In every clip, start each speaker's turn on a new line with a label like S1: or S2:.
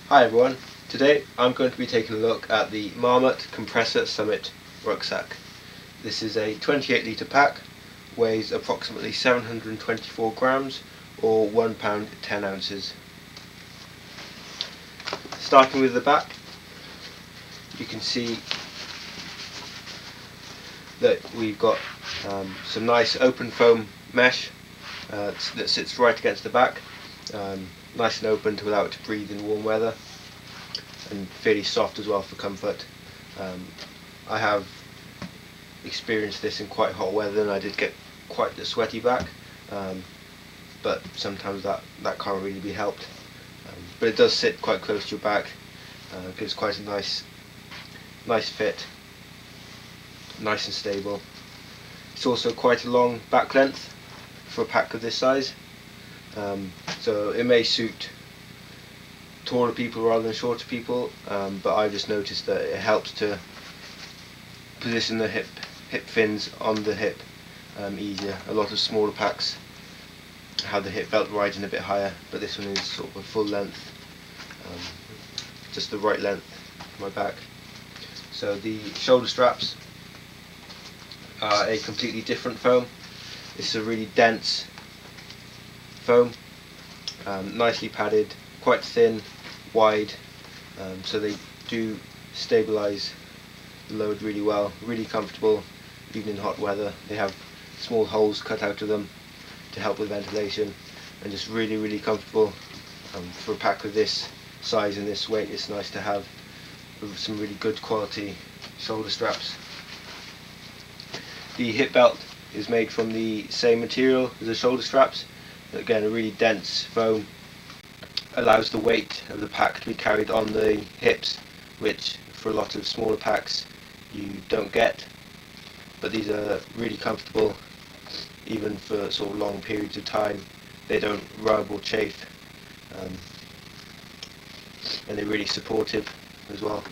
S1: Hi everyone, today I'm going to be taking a look at the Marmot Kompressor Summit rucksack. This is a 28 litre pack, weighs approximately 724 grams or 1 pound 10 ounces. Starting with the back, you can see that we've got some nice open foam mesh that sits right against the back, nice and open to allow it to breathe in warm weather, and fairly soft as well for comfort. I have experienced this in quite hot weather and I did get quite the sweaty back, but sometimes that can't really be helped. But it does sit quite close to your back, gives quite a nice fit, nice and stable. It's also quite a long back length for a pack of this size, so it may suit taller people rather than shorter people, but I just noticed that it helps to position the hip fins on the hip easier. A lot of smaller packs have the hip belt rising a bit higher, but this one is sort of a full length, just the right length for my back. So the shoulder straps are a completely different foam. It's a really dense foam, nicely padded, quite thin, wide, so they do stabilise the load really well, really comfortable even in hot weather. They have small holes cut out of them to help with ventilation, and just really comfortable. For a pack of this size and this weight, it's nice to have some really good quality shoulder straps. The hip belt is made from the same material as the shoulder straps. Again, a really dense foam allows the weight of the pack to be carried on the hips, which for a lot of smaller packs you don't get, but these are really comfortable even for sort of long periods of time. They don't rub or chafe, and they're really supportive as well.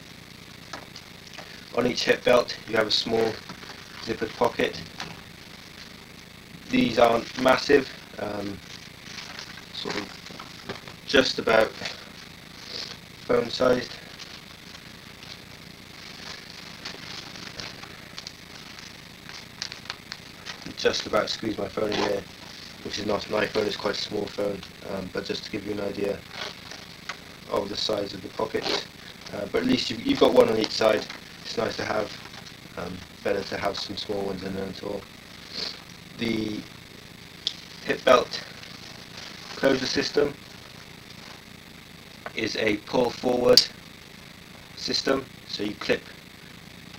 S1: On each hip belt you have a small zippered pocket. These aren't massive, sort of just about phone sized. Just about squeeze my phone in there, which is not an iPhone, it's quite a small phone, but just to give you an idea of the size of the pockets. But at least you've got one on each side. It's nice to have, better to have some small ones than none at all. The hip belt closure system is a pull forward system, so you clip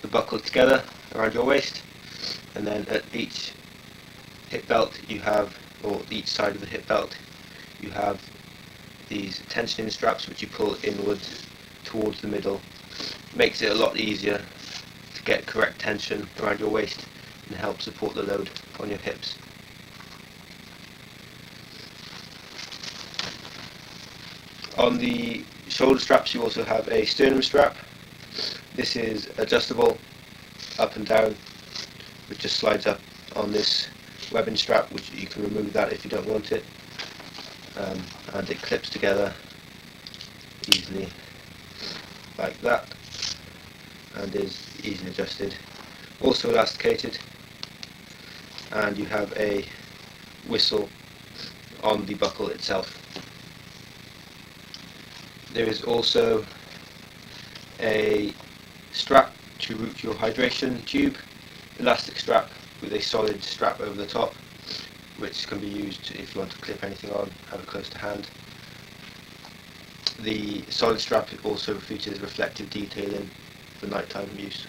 S1: the buckle together around your waist, and then at each hip belt you have, or each side of the hip belt, you have these tensioning straps which you pull inwards towards the middle. Makes it a lot easier to get correct tension around your waist and help support the load on your hips. On the shoulder straps you also have a sternum strap. This is adjustable up and down, which just slides up on this webbing strap, which you can remove that if you don't want it, and it clips together easily like that and is easily adjusted. Also elasticated, and you have a whistle on the buckle itself. There is also a strap to route your hydration tube, elastic strap with a solid strap over the top, which can be used if you want to clip anything on, have it close to hand. The solid strap also features reflective detailing for nighttime use.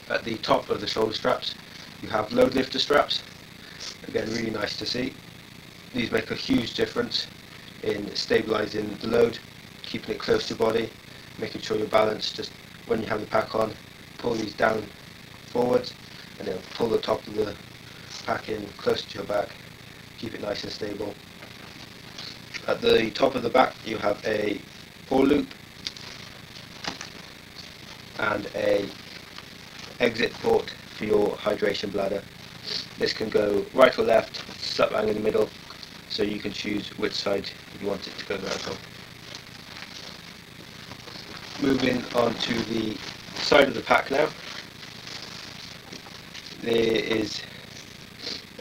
S1: At the top of the shoulder straps you have load lifter straps. Again, really nice to see. These make a huge difference in stabilising the load, keeping it close to your body, making sure you're balanced. Just when you have the pack on, pull these down forwards and then pull the top of the pack in close to your back, keep it nice and stable. At the top of the back you have a pull loop and a exit port for your hydration bladder. This can go right or left, slap bang in the middle, so you can choose which side you want it to go out of. Moving on to the side of the pack now, there is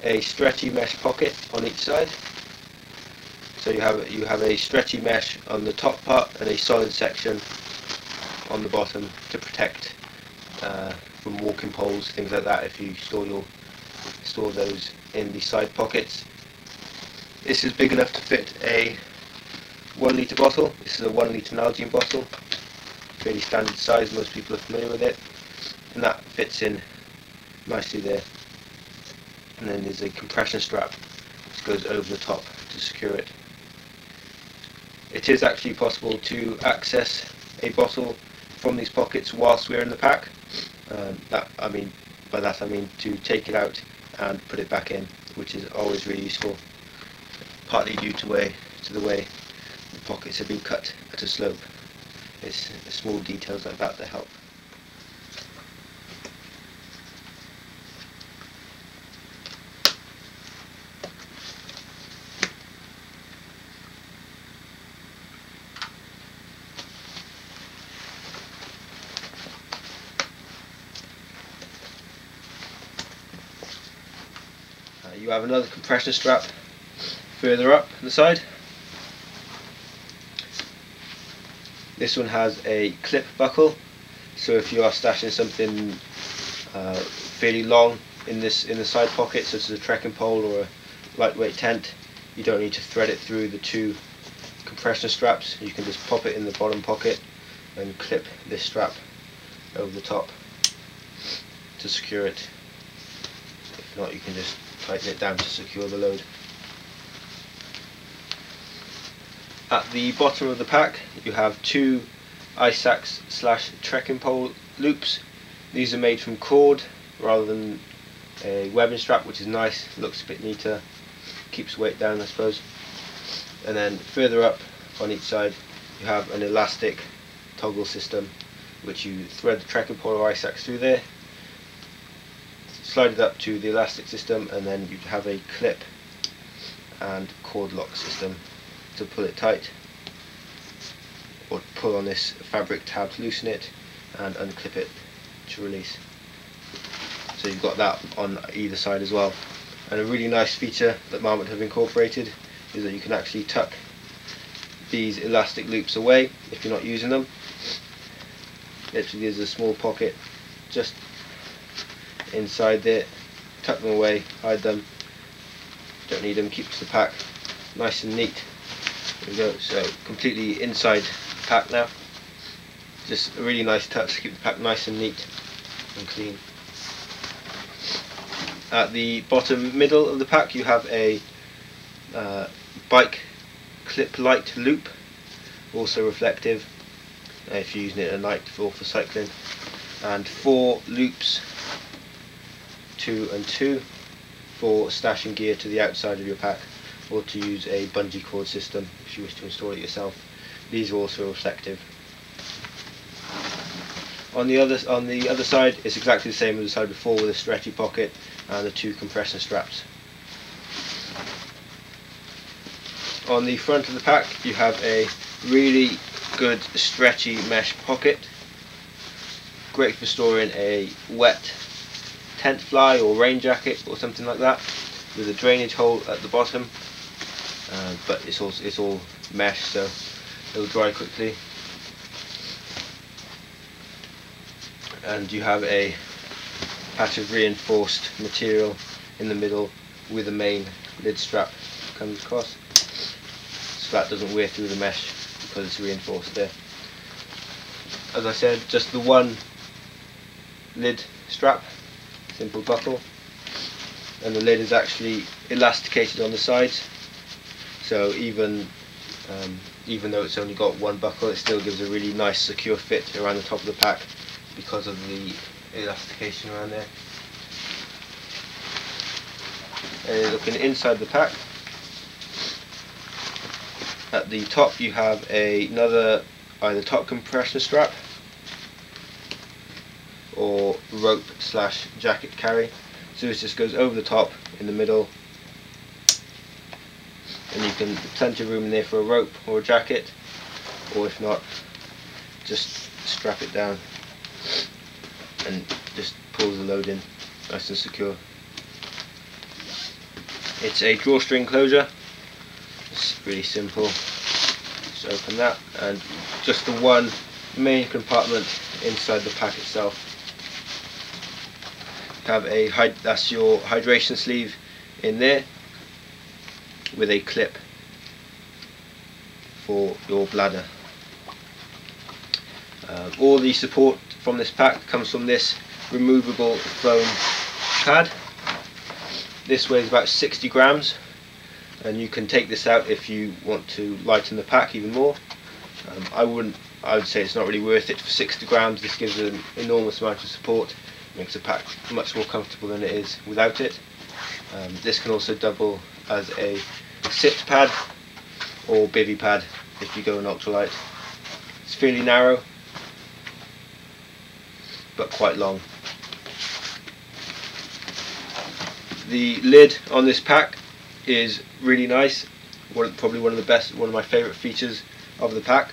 S1: a stretchy mesh pocket on each side. So you have a stretchy mesh on the top part and a solid section on the bottom to protect from walking poles, things like that, if you store those in the side pockets. This is big enough to fit a 1 litre bottle. This is a 1 litre Nalgene bottle, fairly standard size, most people are familiar with it, and that fits in nicely there. And then there's a compression strap which goes over the top to secure it. It is actually possible to access a bottle from these pockets whilst we're in the pack. By that I mean to take it out and put it back in, which is always really useful, partly due to the way the pockets have been cut at a slope. It's small details like that help. You have another compression strap further up the side. This one has a clip buckle, so if you are stashing something fairly long in the side pocket, such as a trekking pole or a lightweight tent, you don't need to thread it through the two compression straps. You can just pop it in the bottom pocket and clip this strap over the top to secure it. If not, you can just tighten it down to secure the load. At the bottom of the pack you have two ice axe / trekking pole loops. These are made from cord rather than a webbing strap, which is nice, looks a bit neater, keeps weight down I suppose. And then further up on each side you have an elastic toggle system, which you thread the trekking pole or ice axe through there, slide it up to the elastic system, and then you have a clip and cord lock system to pull it tight, or pull on this fabric tab to loosen it and unclip it to release. So you've got that on either side as well. And a really nice feature that Marmot have incorporated is that you can actually tuck these elastic loops away if you're not using them. Literally there's a small pocket just inside there, tuck them away, hide them, don't need them, keeps the pack nice and neat. There we go, so completely inside the pack now. Just a really nice touch to keep the pack nice and neat and clean. At the bottom middle of the pack you have a bike clip light loop, also reflective if you're using it at night or for cycling, and 4 loops, 2 and 2, for stashing gear to the outside of your pack, or to use a bungee cord system if you wish to install it yourself. These are also reflective. On the other side it's exactly the same as the side before, with a stretchy pocket and the 2 compression straps. On the front of the pack you have a really good stretchy mesh pocket, great for storing a wet tent fly or rain jacket or something like that, with a drainage hole at the bottom, but it's all mesh, so it'll dry quickly. And you have a patch of reinforced material in the middle with a main lid strap comes across, so that doesn't wear through the mesh because it's reinforced there. As I said, just the one lid strap, simple buckle, and the lid is actually elasticated on the sides, so even though it's only got one buckle, it still gives a really nice secure fit around the top of the pack because of the elastication around there. And looking inside the pack, at the top you have another either top compression strap or rope / jacket carry. So this just goes over the top in the middle, and you can plenty of room in there for a rope or a jacket, or if not, just strap it down and just pulls the load in nice and secure. It's a drawstring closure. It's really simple. Just open that, and just the one main compartment inside the pack itself. You have that's your hydration sleeve in there with a clip for your bladder. All the support from this pack comes from this removable foam pad. This weighs about 60 grams, and you can take this out if you want to lighten the pack even more. I would say it's not really worth it for 60 grams. This gives an enormous amount of support, makes the pack much more comfortable than it is without it. This can also double as a sit pad or bivy pad if you go an ultralight. It's fairly narrow but quite long. The lid on this pack is really nice. Probably one of my favourite features of the pack.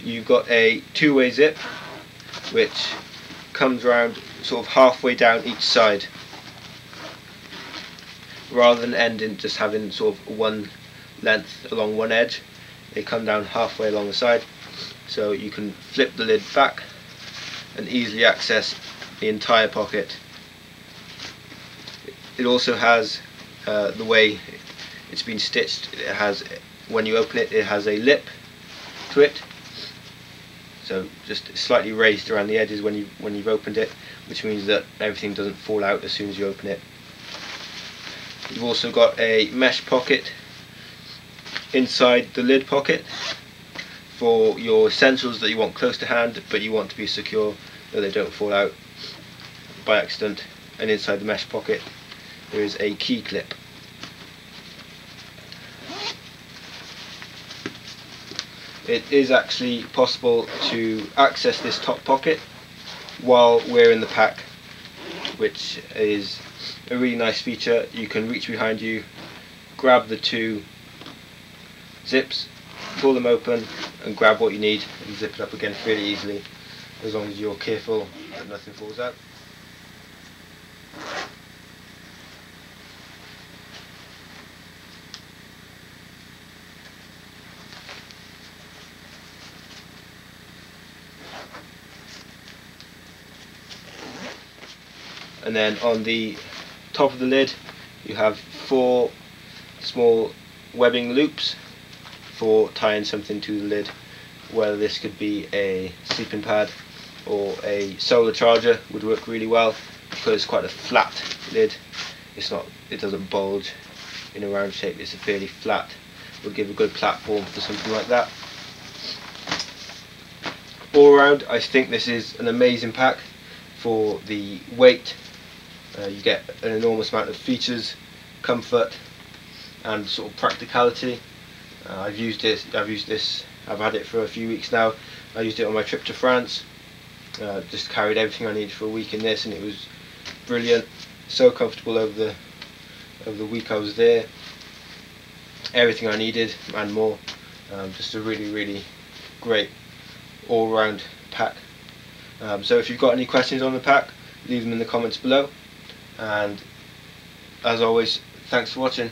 S1: You've got a two-way zip which comes around sort of halfway down each side, rather than ending just having sort of one length along one edge. They come down halfway along the side, so you can flip the lid back and easily access the entire pocket. It also has the way it's been stitched. It has, when you open it, it has a lip to it, so just slightly raised around the edges when you've opened it, which means that everything doesn't fall out as soon as you open it. You've also got a mesh pocket inside the lid pocket for your essentials that you want close to hand but you want to be secure that they don't fall out by accident. And inside the mesh pocket there is a key clip. It is actually possible to access this top pocket while we're in the pack, which is a really nice feature. You can reach behind you, grab the two zips, pull them open and grab what you need and zip it up again fairly easily, as long as you're careful that nothing falls out. And then on the top of the lid you have 4 small webbing loops for tying something to the lid, whether this could be a sleeping pad or a solar charger would work really well, because it's quite a flat lid. It doesn't bulge in a round shape, it's a fairly flat, would give a good platform for something like that. All around I think this is an amazing pack for the weight. You get an enormous amount of features, comfort and sort of practicality. I've had it for a few weeks now. I used it on my trip to France. Just carried everything I needed for a week in this, and it was brilliant. So comfortable over the week I was there. Everything I needed and more. Just a really great all-round pack. So if you've got any questions on the pack, leave them in the comments below. And as always, thanks for watching.